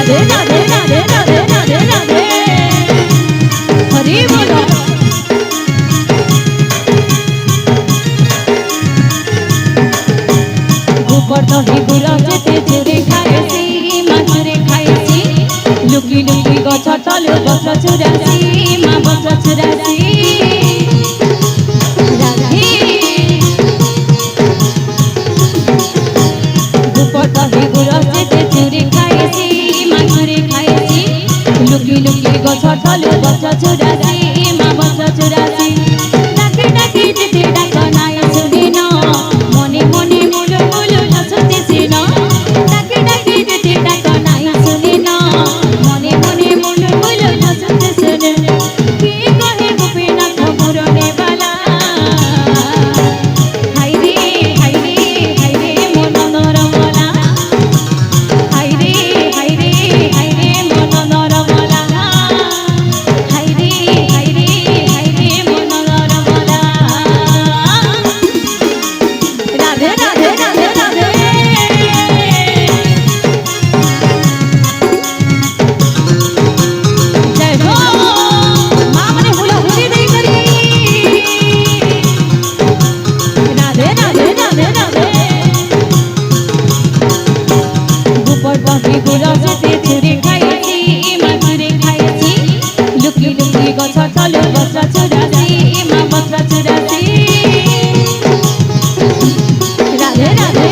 राधे राधे राधे राधे राधे राधे हरि बोलो गोबर दही गुड़ जेते चुरे खाएसी माँ चुरे खाएसी लुकी लुकी गछ तले बस्त्र चुरासी माँ बस्त्र चुरासी राधे गोबर दही गुड़ जेते चुरे खाएसी माँ चुरे खाएसी लुकी लुकी गछ तले बस्त्र चुरासी माँ बस्त्र चुरासी डाके डाके जेते डाक नाय सुने न मने मने मुलु मुलु नसुतेছে न डाके डाके जेते डाक नाय सुने न मने मने मुलु मुलु नसुतेছে न के कहे गोपीनाथ मुरने वाला हाय रे मन नरमला हाय रे मन नरमला हाय रे मन नरमला राधे राधे राधे राधे जय हो मां मने हुलहुली दे करी राधे राधे राधे राधे गोबर दही गुड़ जेते चुरे खाएसी माँ चुरे खाएसी लुकी लुकी गछ तले बस्त्र चुरासी माँ बस्त्र चुरासी राधे राधे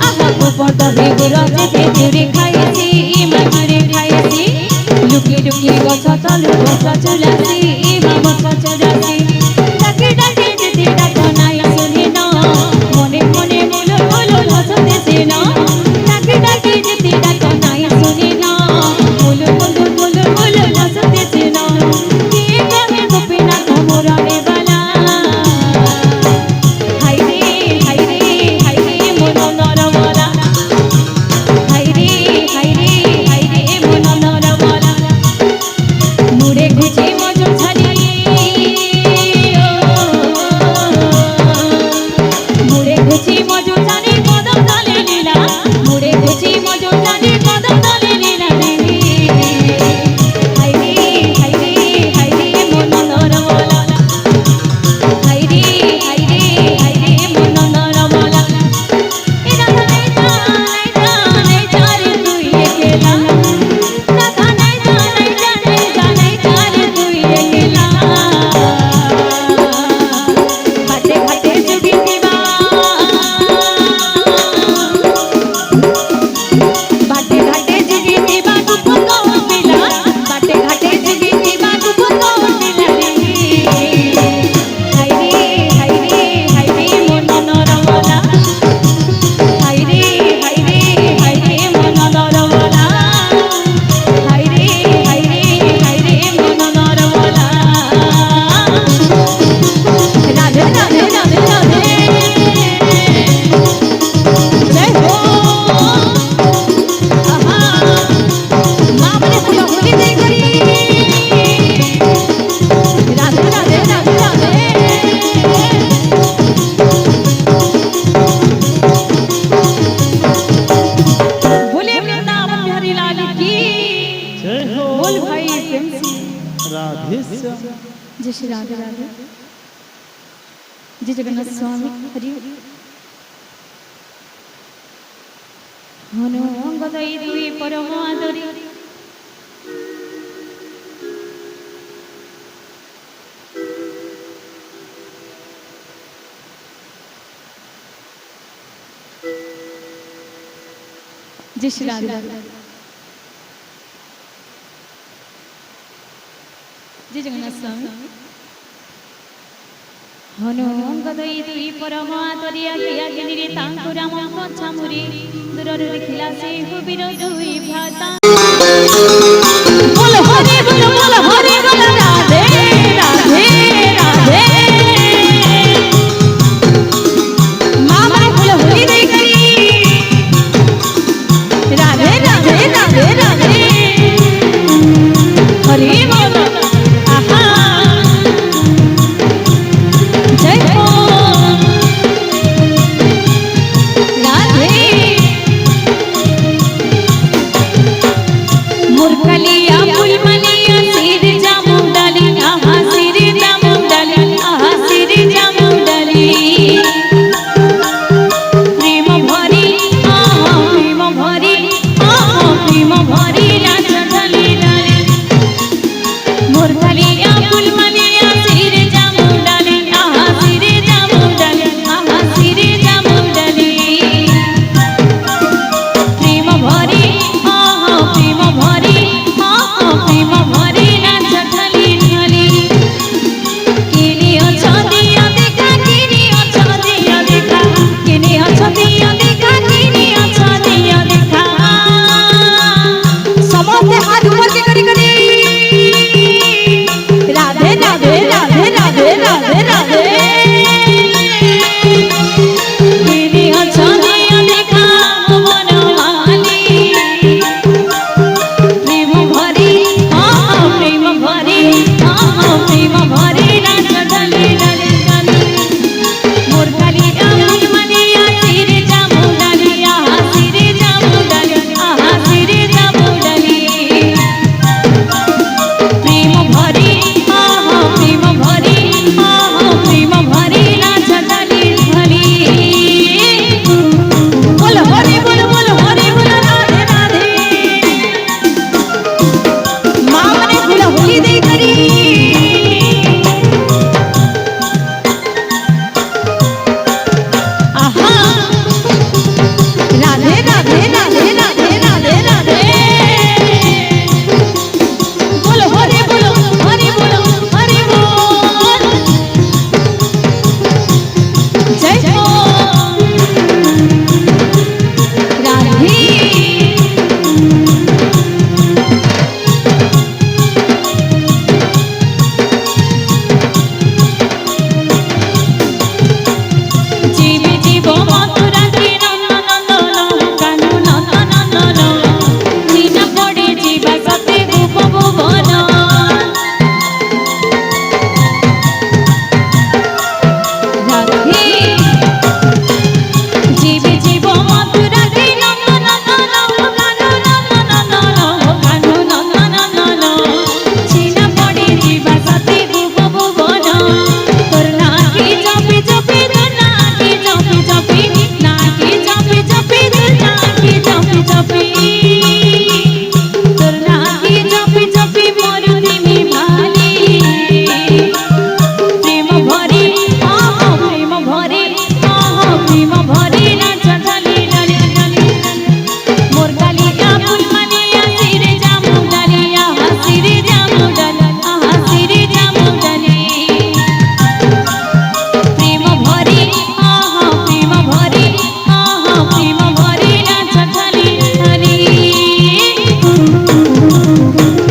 आहा गोबर दही गुड़ जेते चुरे खाएसी माँ चुरे खाएसी लुकी लुकी गछ तले बस्त्र चुरासी माँ बस्त्र चुरासी डाके डाके जेते डाक नाय सुने न मने मने मुलु मुलु हसुतेছে न डाके डाके जेते डाक नाय सुने न मुलु मुलु मुलु मुलु हसुतेছে न के कहे गोपीनाथ मुरने वाला हाय रे मन नरमला हाय रे मन नरमला मुड़े गुछे मजो छाड़ी मुड़े गुछी मजो छाड़ी कदम तले लीला मुड़े गुछी मजो छाड़ी कदम तले लीला हाय रे मन नरमला हाय रे मन नरमला ए राधा नहीं जा रे तू ये केला राधा नहीं जा रे तू ये केला घाटे घाटे जुगी दिवा घाटे घाटे जुगी दिवा डूब को मिला घाटे घाटे जुगी दिवा डूब को मिला हाय रे मन नरमला हाय रे मन नरमला हाय रे मन नरमला राधे राधे राधे राधे जय हो आहा मां मने हुलहुली दे करी राधे राधे राधे राधे बोले वृंदावन बिहारी लाल की जय हो बोल भाई प्रेम से राधे श्याम जय श्री राधे राधे जय जगन्नाथ स्वामी हरि हनु गदई दुई परम आदरी जय श्री राधे जय जगन्नाथ स्वामी हनु गदई दुई परम आदरी आगे आगे निरे तांको राम पछामुरी दूरରୁ ଦେଖିଲା ସେ ହୁବିର ଦୁଇ ଭାତା बोल हरि बोल राधे राधे राधे मां मां बोल होली दे करी राधे राधे राधे राधे हरि बोल आहा जय हो राधे তোর নাকি জপি জপি মরুনি মি ভালি প্রেম ভরি প্রেম ভরি প্রেম ভরি নাচ ডালি ডালি ডালি মোর কালিয়া ফুল মানিয়া সিরে জামু ডালিয়া হাসিরে জামু ডালি হাসিরে জামু ডালি প্রেম ভরি প্রেম ভরি প্রেম ভরি নাচ ডালি ডালি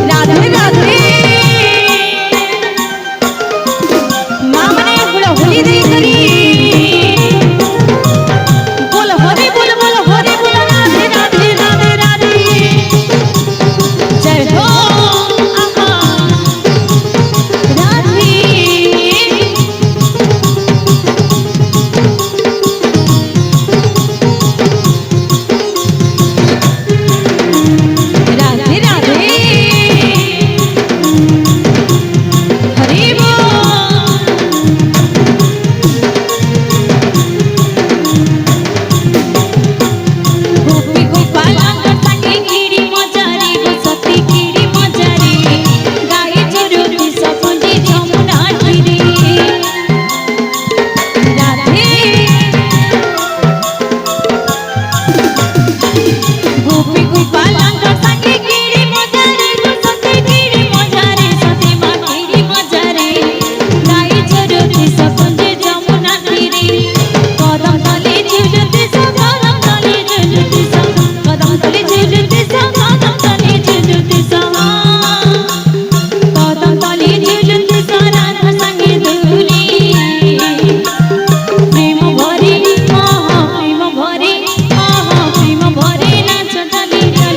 রাধে রাধে মা মানে গুলো হোলি দেই করি बोल हरे बोल राधे राधे राधे राधे जय हो राधे राधे राधे हरे गोपी गोपालांग संगे गिरी मजारी गो सती गिरी मजारी गाय चरुती सपने जमुना तीरे राधे गोपी गोपालांग संगे गिरी मजारी गो सती गिरी मजारी सती माँ गिरी मजारी गाय चरुती सपने जमुना तीरे कदम तले झुलते सा कदम तले झुलते सा कदम तले झुलते सा कदम तले झुलते सा कदम तले झुलते सा राधा संगे दुली प्रेम भरी प्रेम भरी नाच डाली डाली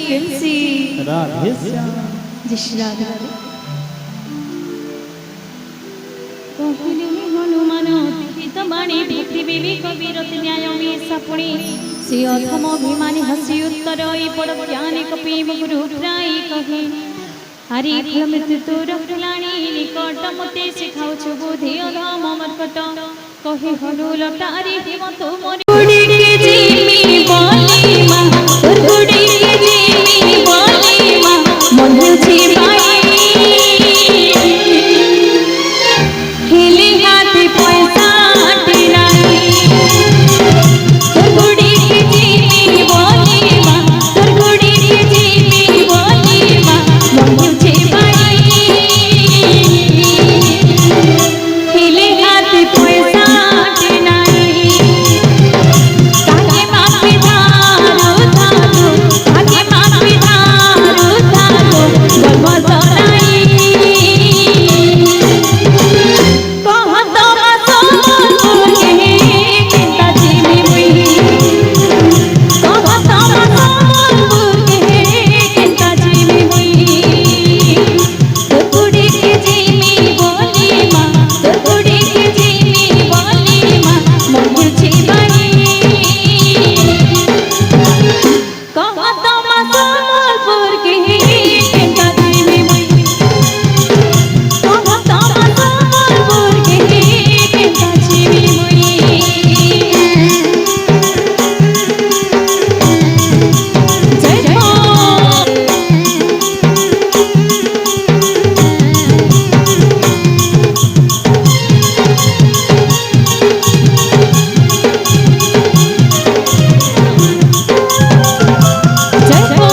ফেলছি। राधे श्याम जिस राधे राधे কহিলে হনুমান অতীত বাণী ভক্তি বিবেক বিরতি ন্যায় সাপুণী শ্রী অধম অভিমানী হাসি উত্তর এই পড় জ্ঞানী কপি গুরু প্রায় কহে हरि मृत्यु तोर फुलाणी निकट मते शिखाउछु बुद्धि अधम मर्कट कहे हनु लटारी हिमंत मोरी गुडी के जीमी बोली मा तोर गुडी के जीमी बोली मा मन छी बाई हिली हाथी पैसा टिनाई तोर गुडी के जीमी बोली मा तोर गुडी के जीमी बोली मा मन छी बाई हिली हाथी पैसा टिनाई काके मापी धारू धारू काके मापी धारू धारू गलबत नाई कहत मसोर के केता जीवी मुई कहत मसोर के केता जीवी मुई तोर गुडी के जीवी बोली मा तोर गुडी के जीवी बोली मा मन छी बाई कहत मसोर के केता जीवी मुई कहत मसोर के केता जीवी मुई जय हो जय हो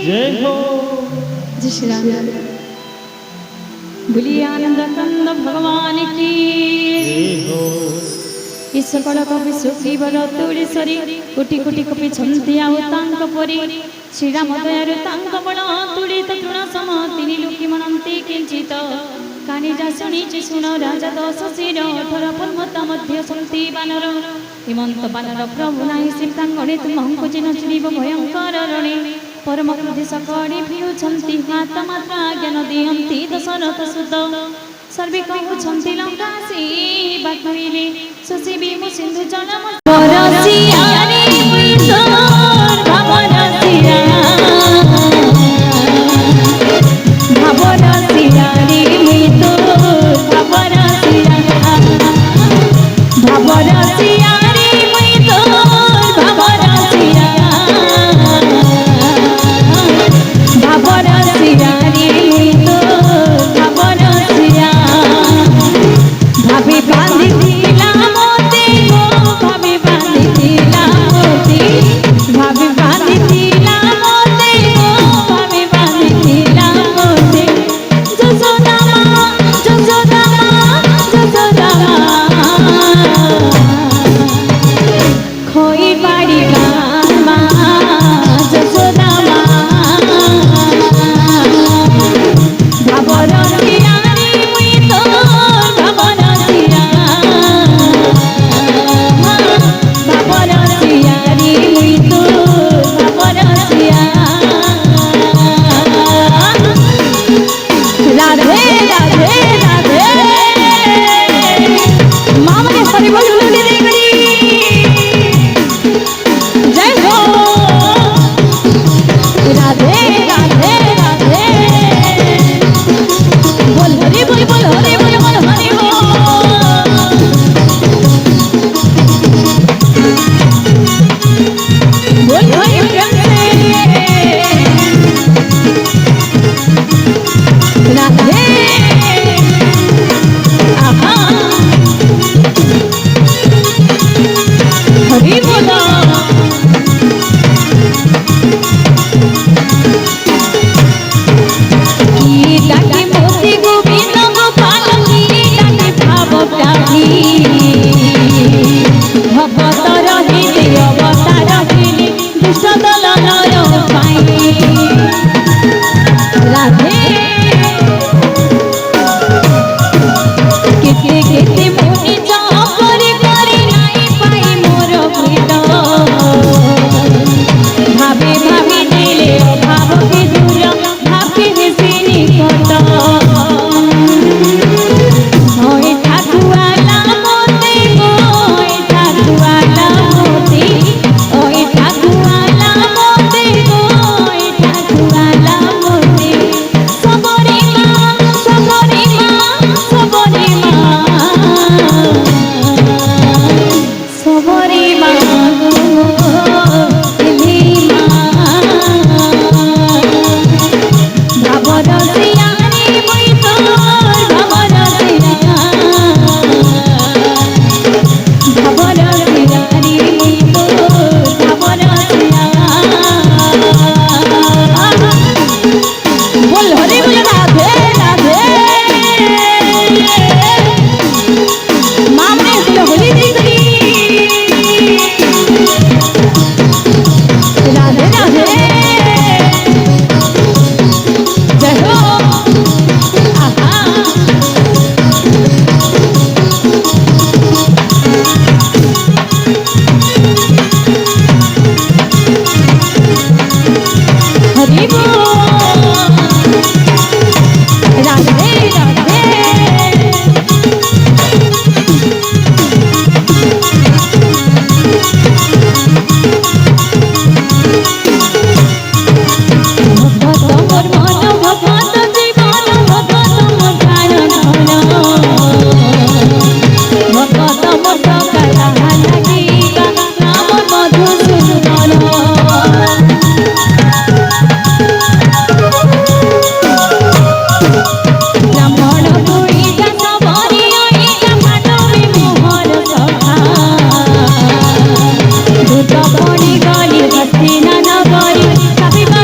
जय हो जय श्री राम। बोलिए आनंद कंद भगवान की। जय हो सकल कवि सुग्रीवर तुळेश्वरी कोटि कोटि कपि छन्ति आउ तांक परि श्रीराम दयारु तांक बण तुलित तृण सम तिनि लोके मनन्ति किंचित कानी जा शुणिछि शुण राजा दश शिर 18 पद्मता मध्य सन्ति बानर हिमंत बानर प्रभु नाही सीतांगणे तुमको जिन चिनिब भयंकर रणे परम क्रोधे सकड़े भिड़ुछन्ति हाथ मात्र ज्ञान दियन्ति दशरथ सुत सर्वे कहउछन्ति लंकासी बाकुइले सुशिबी मु सिंधु जलम बरसिया रे मुइतोर भवरसिया भवरसिया रे मुइतोर भवरसिया भवरसिया रे मुइतोर भवरसिया भवरसिया रे मुइतोर भवरसिया भाभी बांधिला मोती गो भाभी बांधिला मोती भाभी बांधिला मोती गो भाभी बांधिला मोती जसोदा जसोदा जसोदा खोई बाड़ी गामा जसोदा भवरसिया रे मुई तो भवरसिया भवरसिया रे मुई तो भवरसिया राधे राधे राधे मामने हरि बोल बोले रे गड़ी जय हो राधे राधे राधे बोल हरि बोल बोल हरि बोल बोल हरि बोल बोल हरि प्रेम से राधे आहा हरि बोला डाके मोती गोविंद गोपाल की डाके भाव प्राणी भगत रहिले अवतार रहिले दुष्ट दल नर पाई राधे केते केते मोनि जपरि करि नाई पाई मोर प्रीत भावे भावे दिले अभाव के दूर भावे से निकट ओए ठाकुआला मोती ओए ठाकुआला मोती ओए ठाकुआला मोती ओए ठाकुआला मोती सबरी मां सबरी मां सबरी मां सबरी मां दिली मां भवरसिया रे मुई तोर भवरसिया भवरसिया रे मुई तोर भवरसिया बोल हरि बोल राधे राधे मामने बोल होली दिगरी राधे राधे जय हो आहा हरि बोल राधे राधे भगत मोर मन भगत जीवन भगत मोर प्राण धन भगत मोर कला लागिबा नाम मधुसूदन ब्राह्मण गुणिका सबरी ओइका मानवी मोहर सखा दूत पड़ी गली हस्तिना नगरी कविबा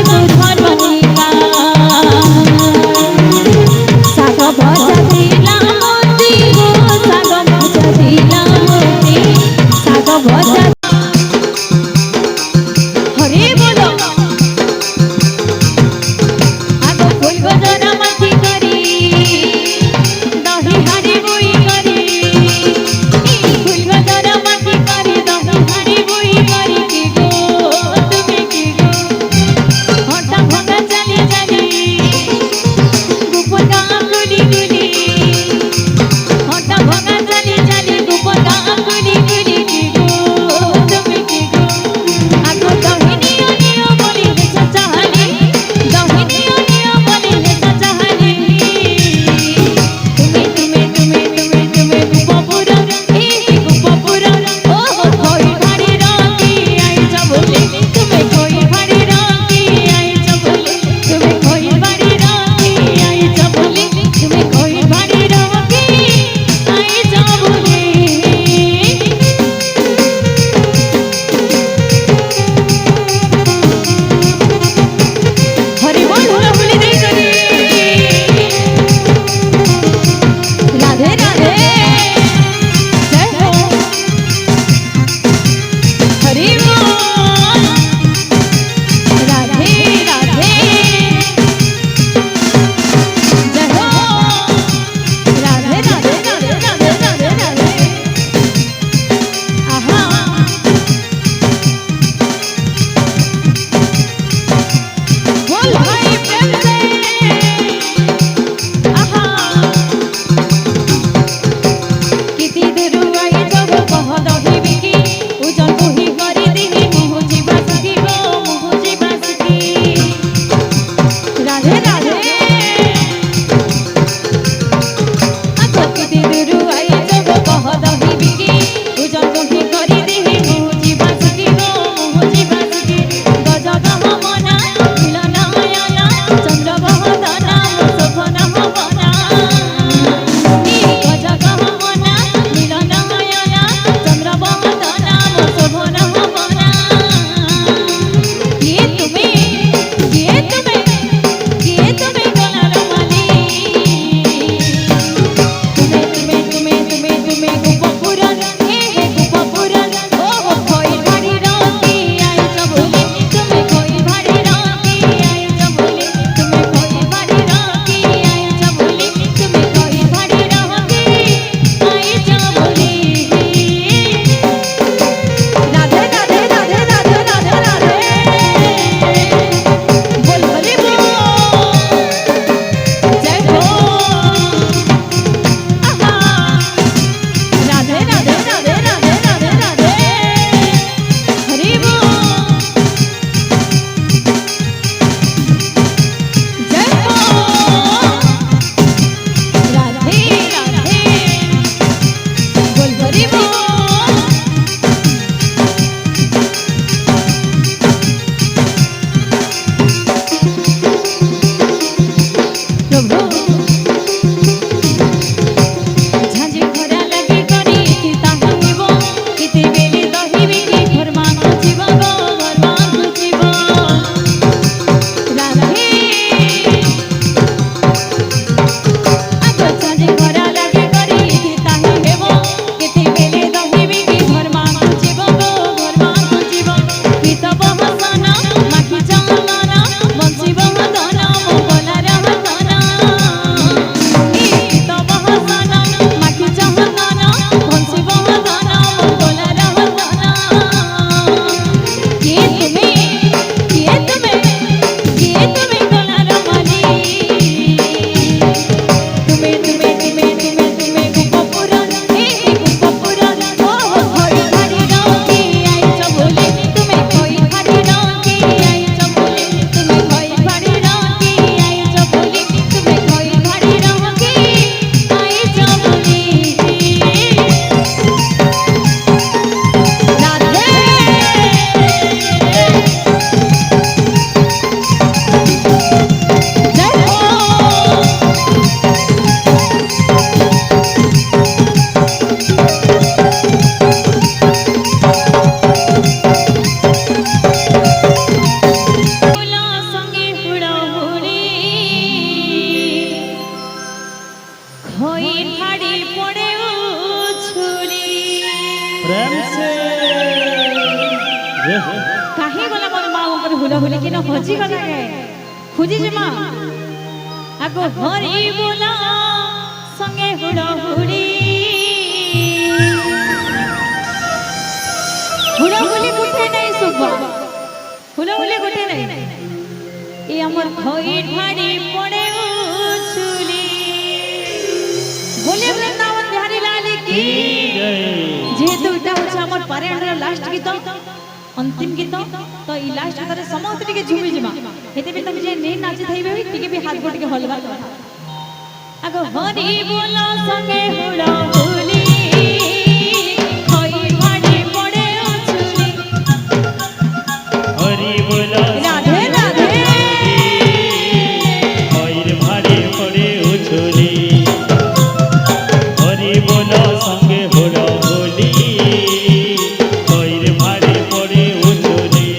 হজি গলা গে খুঁজি জিমা আগো হরি বলা সঙ্গে হুড় হুড়ি হুড় হুড়ি গুঠে নাই সুবা হুড় হুড়ি গুঠে নাই এই আমার খইর ভাড়ি পড়ে উছুলি বলে বৃন্দাবন বিহারী লাল কি যেহেতু এটা হচ্ছে আমার পারায়ণের লাস্ট গীত अंतिम गीत तो ई लास्ट गीत रे समस्त टिके झुमी जिमा हेते बे तुम जे नै नाचि थैबे टिके भी हाथ गोट के हलवा आगो हरि बोला संगे हुड़ा हुली खई भाड़ी पड़े उछुली हरि बोला राधे राधे खईर भाड़ी पड़े उछुली हरि बोला संगे हुड़ा हुली खईर भाड़ी पड़े उछुली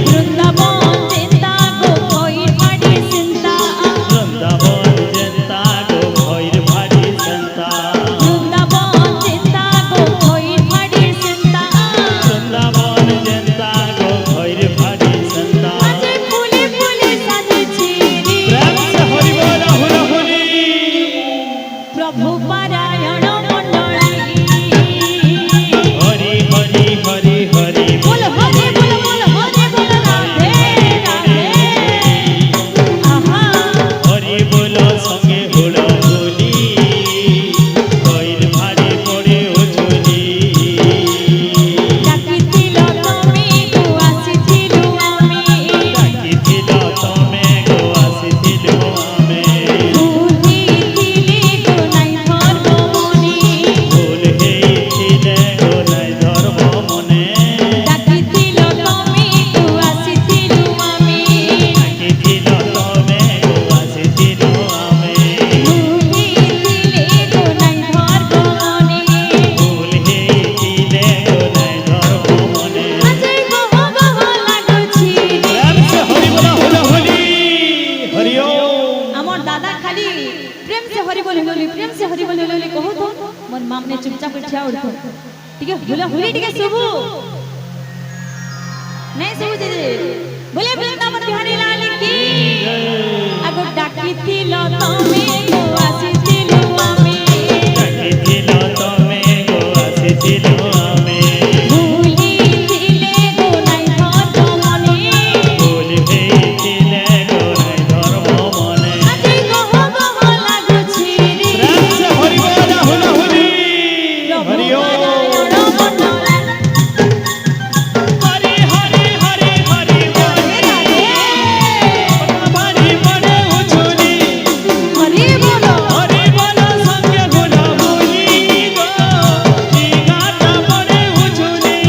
वृंदावन चिंता गो खई भाड़ी चिंता वृंदावन जनता को खईर भाड़ी संता वृंदावन चिंता गो खई भाड़ी चिंता वृंदावन जनता को खईर भाड़ी संता आज फूले फूले साजी छीरी प्रेम से हरि बोला हुड़ा हुली प्रभु पारायण मंडली हरि हरि हरि हरि बोल हरे बोल बोल हरे बोल राधे राधे आहा हरि बोला संगे हुड़ा हुली खईर भाड़ी पड़े उछुली ডাকিছিল তুমি গো আসিছিল আমি ডাকিছিল তমে গো আসিছিল আমি বুঝিছিলি গো নাই ধর্ম মনি ভুল হেইছিলে গো নাই ধর্ম মনে ডাকিছিল তুমি গো আসিছিল আমি ডাকিছিল তমে গো আসিছিল আমি বুঝিছিলি গো নাই ধর্ম মনি ভুল হেইছিলে গো নাই ধর্ম মনে আজি গহ গহ লাগুছি प्रेम से हरि बोला हुड़ा हुली हरि ओम আমার দাদা খালি প্রেম সে হরি বলে হলি প্রেম সে হরি বলে হলি কহু তো মোর মামনে চুপচাপ উঠিয়া উঠো ঠিক আছে হুলা হুলি ঠিক আছে শুভু নাই শুভু যে বলে বৃন্দাবন বিহারী লাল কি আগো ডাকিছিল তুমি গো আসিছিল আমি ডাকিছিল তমে গো আসিছিল আমি ভুলিছিলে গো নাই ধর্ম মনি ভুল হেইছিলে গো নাই ধর্ম মনে আজি গহ গহ লাগুছি রে प्रेम से हरि बोला हुड़ा हुली हरि ओम हरि हरि हरि हरि बोल भाड़ी पड़े उछुली हरि बोलो हरि बोला संगे हुड़ा हुली गो ई गाता पड़े उछुली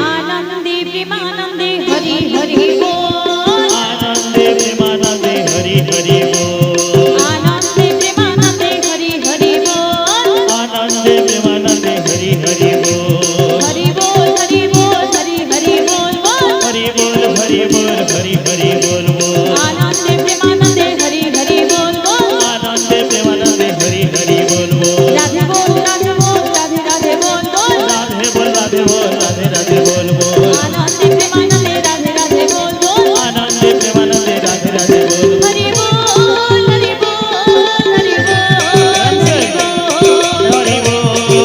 आनंदी प्रेमानंदी हरि हरि बोल आनंदे प्रेमानंदे हरि हरि बोल आनंदी प्रेमानंदी हरि हरि बोल आनंदे प्रेमानंदे हरि हरि बोल हरि बोल हरि बोल हरि हरि बोल बोल हरि बोल हरि बोल हरि हरि बोल बोल आनंदी प्रेमानंदी हरि हरि बोल बोल आनंदे प्रेमानंदे हरि हरि बोल बोल राधे बोल राधे बोल राधे राधे बोल बोल राधे बोल राधे बोल राधे राधे बोल बोल आनंदी प्रेमानंदी राधे राधे बोल बोल आनंदे प्रेमानंदे राधे राधे बोल हरि बोल हरि बोल हरि बोल हरि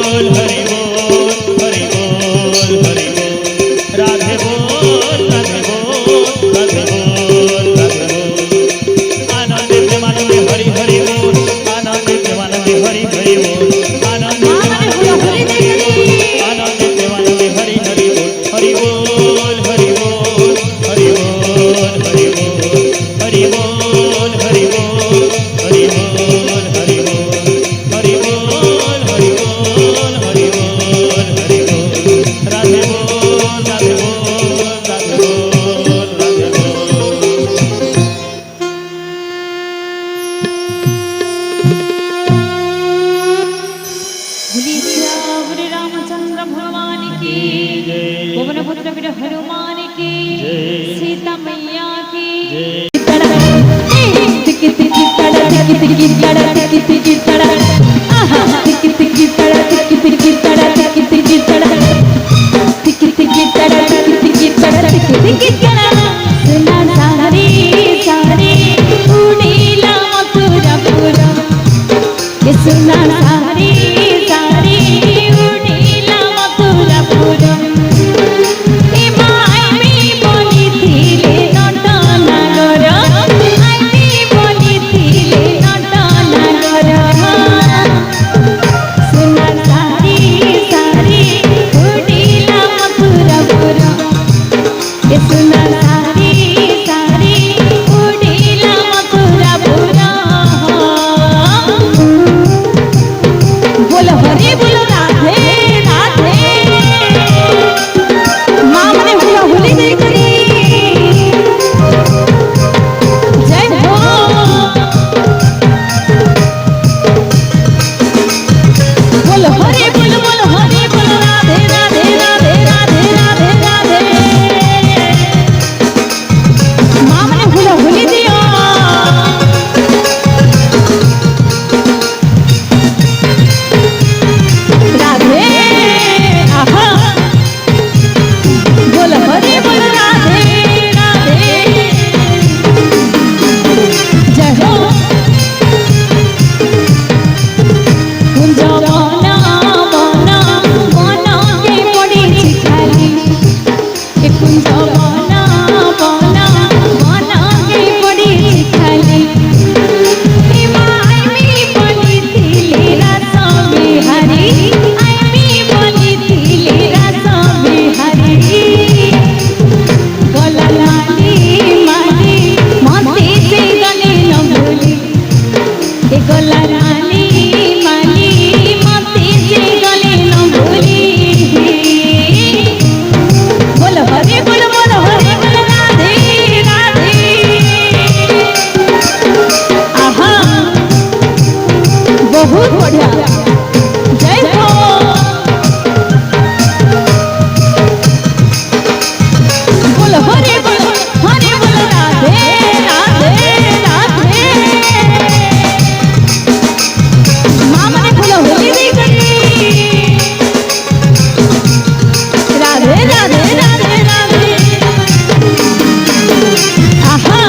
बोल हरि बोल हरि बोल हरि बोल हरि बोल राधे बोल राधे बोल राधे बोल राधे बोल आनंदे प्रेमानंदे हरि हरि बोल आनंदे प्रेमानंदे हरि हरि बोल आनंदे माने हुला हुली देखली आनंदे प्रेमानंदे हरि हरि बोल हरि बोल हरि बोल हरि बोल हरि बोल हरि बोल हरि बोल हरि बोल हरि बोल हरि बोल हरि बोल हरि बोल हरि बोल राधे बोल राधे बोल राधे बोल राधे बोल भूली श्याम रामचंद्र भगवान की पवन पुत्र विद हनुमान की सीता मैया की टिकी टिकी तड़ा टिकी टिकी तड़ा टिकी टिकी तड़ा आहा टिकी टिकी तड़ा टिकी टिकी तड़ा टिकी टिकी तड़ा टिकी टिकी तड़ा टिकी टिकी तड़ा टिकी सारी सारी उड़िला मथुरापुरा बोल हरि बोल राधे राधे माँ मने हुला हुली दे करी जय हो बोल हरि बोल राधे राधे राधे राधे राधे राधे माँ मने हुला हुली दियो राधे आहा बोल हरि बोल राधे राधे जय हो कुंज बना बना बना के पड़ी खाली ए कुंज बना बना बना के पड़ी खाली ए माई मी बनी थिली रस बिहारी आई मी बनी थिली रस बिहारी गला लाली माली मते से गले न भूली ए गला लाली माली मते से गले न भूली बोल हरि बोल राधे राधे आहा बहुत बढ़िया जय हो बोल हरि बोल राधे राधे राधे माँ मने बोल होली दे करी राधे राधे राधे राधे आहा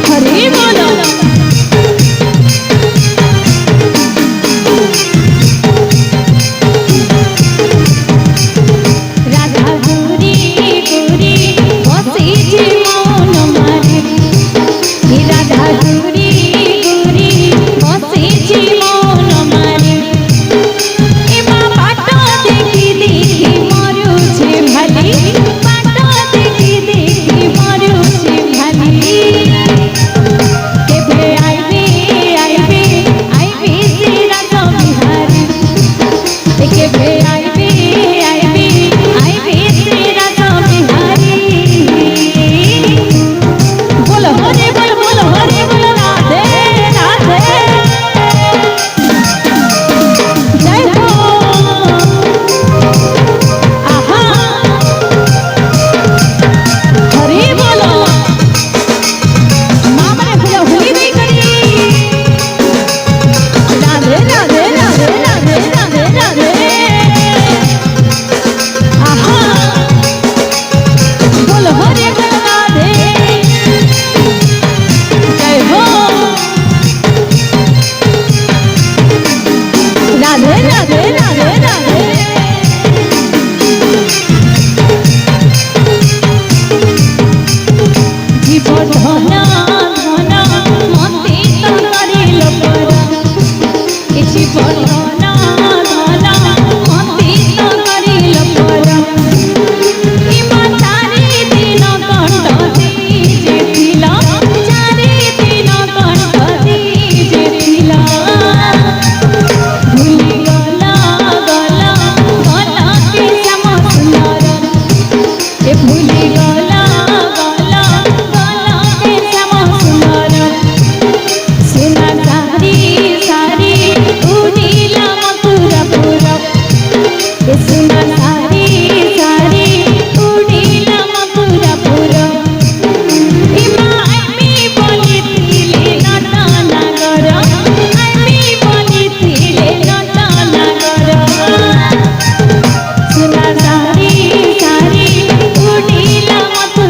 हरि बोलो राधा गोरी गोरी बसी जी मौन मारे हे राधा गोरी गोरी बसी जी मौन मारे ए माँ बाट देखी देखी मरु छे भाली बाट देखी देखी मरु छे भाली केबे आइबे आइबे आइबे से राज बिहारी ए केबे आइबे आइबे आइबे से राज बिहारी बोल हरि बोल राधे राधे जय हो आहा हरि बोलो माँ मने हुला हुली दे करी राधे राधे राधे राधे राधे राधे आहा बोल हरि बोल राधे जय हो राधे राधे राधे राधे জীবন ধনা ধনা মতে তারি লপরা এ জীবন ধনা ধনা মতে তারি লপরা এ মা চারি দিন কণ্ঠ দিয়ে ছিলা চারি দিন কণ্ঠ দিয়ে ছিলা ভুলি গলা গলা গলা কে শ্যাম সুন্দর এ ভুলি গলা গলা গলা কে শ্যাম সুন্দর সোনা সারি সারি উড়িলা মথুরাপুর এ সোনা সারি সারি উড়িলা মথুরাপুর এ মা আমি বলিছিলে নটনাগর আমি বলিছিলে নটনাগর সোনা সারি সারি উড়িলা মথুরাপুর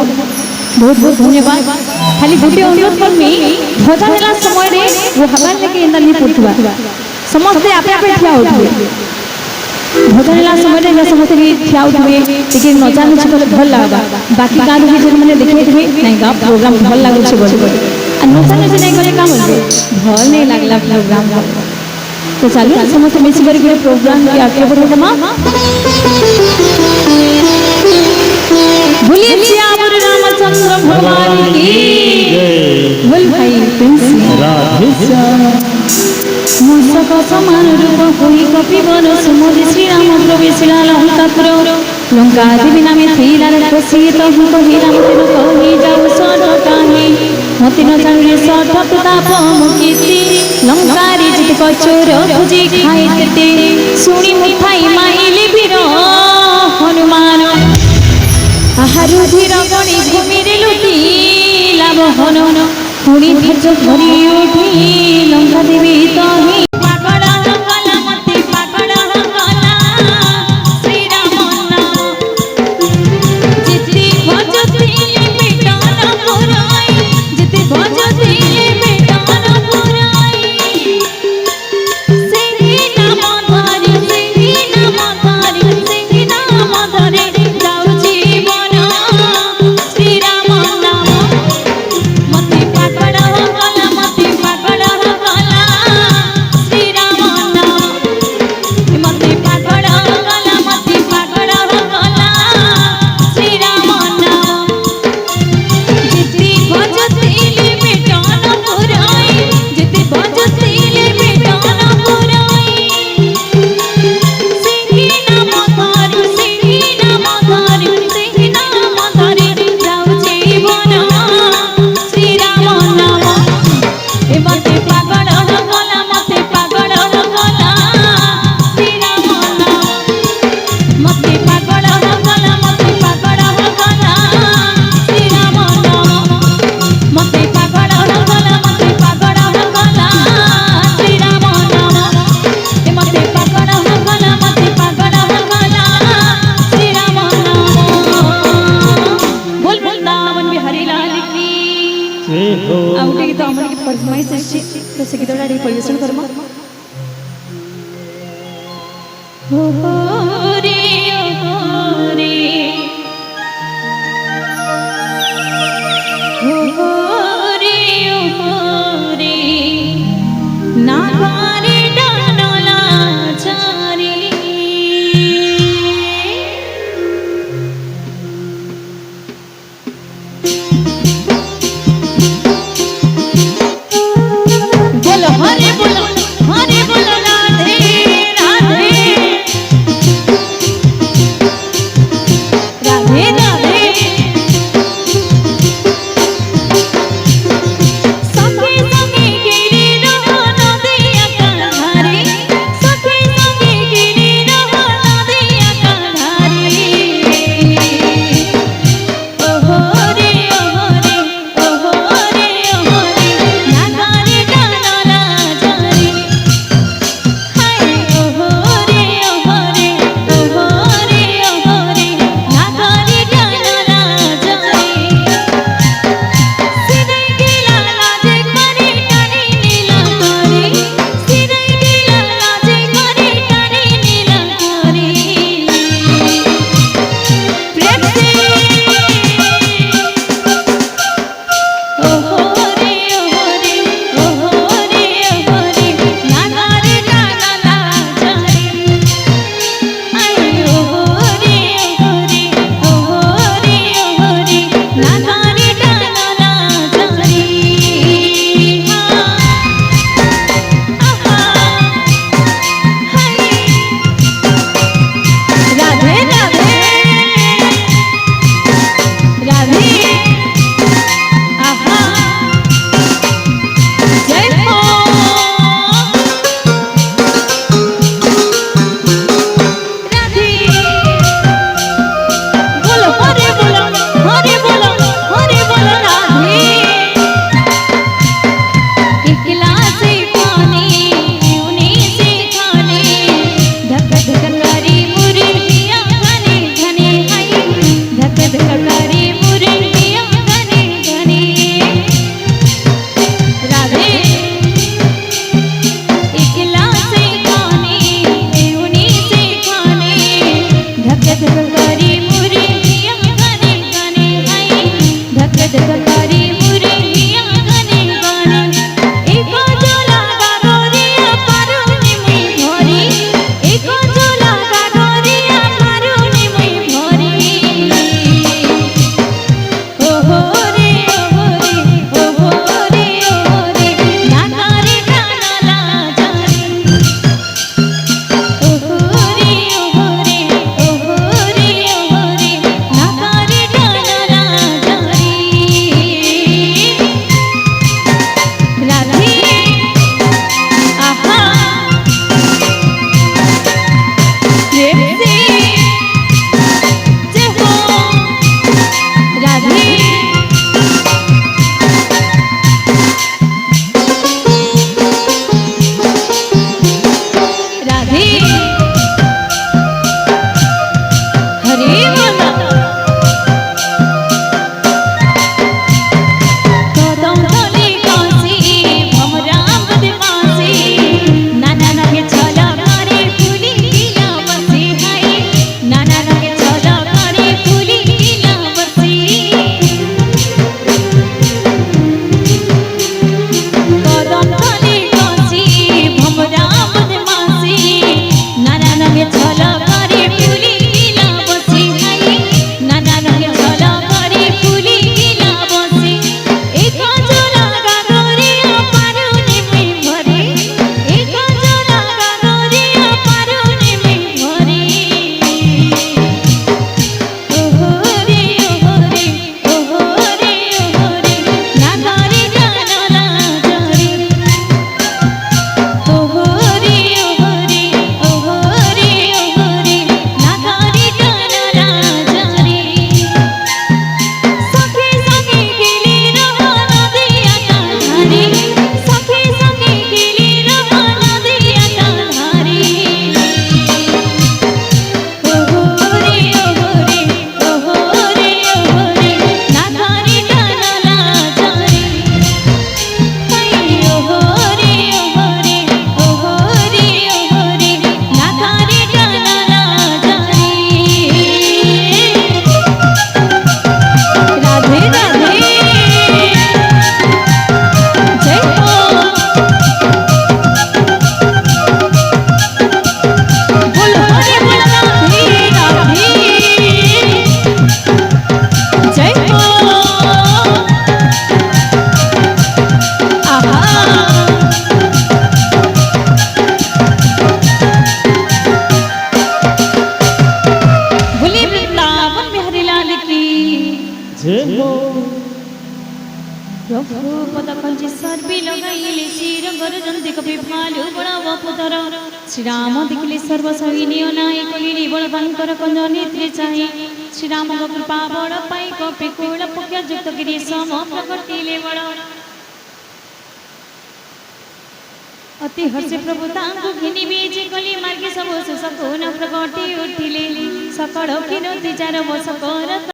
बहुत बहुत धन्यवाद खाली गोटे अनुरोध करमी भजन है समय रे वो हमारे लेके इंदा नहीं पड़थुआ समस्त आपे आपे ठिया होथुए भजन है समय रे समस्त भी ठिया होथुए लेकिन न जानु छ बोले भल लागबा बाकी कान भी जे माने देखे थे नहीं गा प्रोग्राम भल लागु छ बोले आ न जानु से नहीं गले काम होले भल नहीं लागला प्रोग्राम तो चलिए समस्त मिसी करके प्रोग्राम की आगे बढ़ो तमा बोलिए श्यामर रामचंद्र भगवान की बोल भाई प्रिंस राधे श्याम मूषक समान रूप होई कपिवर सुमोद श्री राम प्रवेशिला लंकापुर लंका देवी नामे थीला रखसित हूँ कही राम तेन कही जाऊ सठ काहे मति न जाने सठ प्रताप मुकीति लंकारी जित कचोर खुजी खाए तेते सुनी मुथाई माइले वीर हनुमान आहारु धीर गणी भूमिरे लुटी लाभ हनन पुणी धैर्य धरी उठी लंका देवी तही पागल गला मते पागल गला श्री राम नाम जिति भजति बेटन पुराई जिति भजति बेटन पुराई सेहि नाम धरि सेहि नाम धरि जाऊ जीवन श्री राम नाम मते पागल गला मते पागल गला श्री राम नाम मते पागल गला मते पागल गला श्री राम नाम जिति भजतिले बेटन पुराई जिति भजतिले बेटन पुराई सेहि नाम धरि जाऊ जीवन श्री राम नाम मते पागल गला मते पागल गला श्री राम नाम मते पागल गला मते पागल गला श्री राम नाम मते पागल गला मते पागल गला श्री राम नाम मते पागल गला मते पागल गला श्री राम नाम बोल वृंदावन बिहारी लाल की जय हो ଆଉ ଗୋଟେ ଗୀତ ଆମର କି ଫରମାଇଶ ଆସିଛି ତ ସେ ଗୀତଟା ଟିକେ ପରିବେଷଣ କରମ ଓ ରେ ନା ଘରେ ଡାନଲା ଚାରି बोलो हरे बोलो राधे राधे प्रभु पद कंची सर्वी लगाइले श्रीरंगर जंती कपि भालु बड़ा बपुतर श्रीराम देखिले सर्व सैन्य नायक लीली बड़ भयंकर कंज नेत्रे चाहे श्रीराम कृपा बड़ पाई कपि कुल पक्ष युक्त गिरी सम प्रकटिले बड़ अति हर्षे प्रभु तांकु घिनि बीज कली मार्गे सब सकुन प्रकटि उठिले सकल किरति चार बस कर